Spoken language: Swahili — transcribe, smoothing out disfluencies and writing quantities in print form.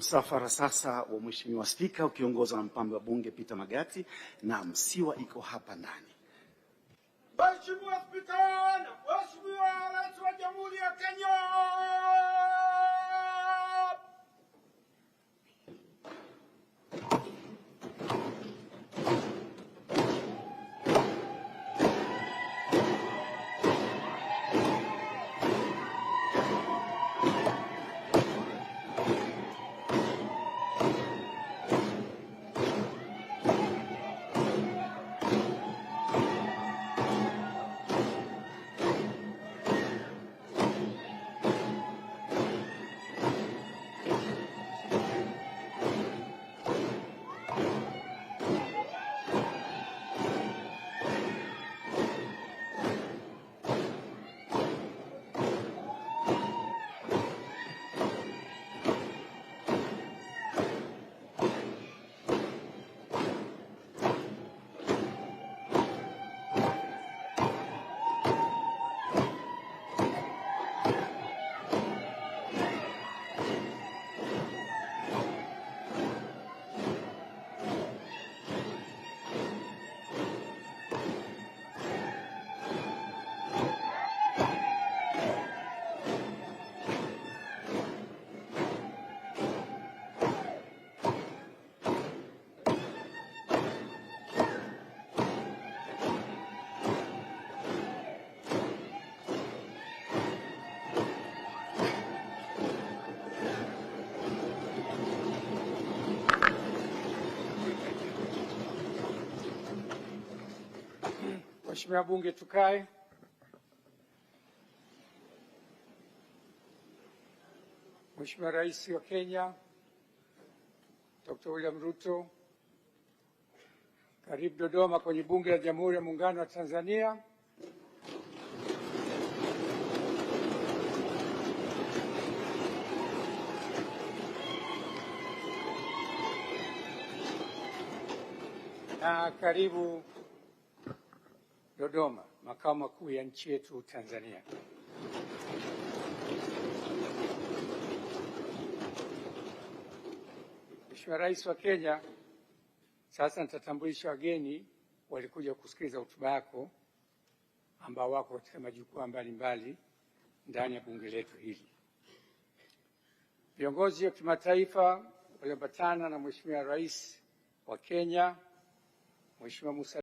Msafara sasa wa Mheshimiwa Spika ukiongozwa na mpambe wa Bunge Peter Magati na Msiwa iko hapa ndani. Mheshimiwa Spika na Mheshimiwa Rais wa Jamhuri ya Kenya. Mheshimiwa Bunge, tukae. Mheshimiwa Rais wa Kenya Dr. William Ruto, karibu Dodoma kwenye Bunge la Jamhuri ya Muungano wa Tanzania. Na karibu Dodoma, makao makuu ya nchi yetu Tanzania. Mheshimiwa Rais wa Kenya, sasa nitatambulisha wageni walikuja kusikiliza hotuba yako ambao wako katika majukwaa mbalimbali ndani ya bunge letu hili. Viongozi wa kimataifa walioambatana na Mheshimiwa Rais wa Kenya, Mheshimiwa Musa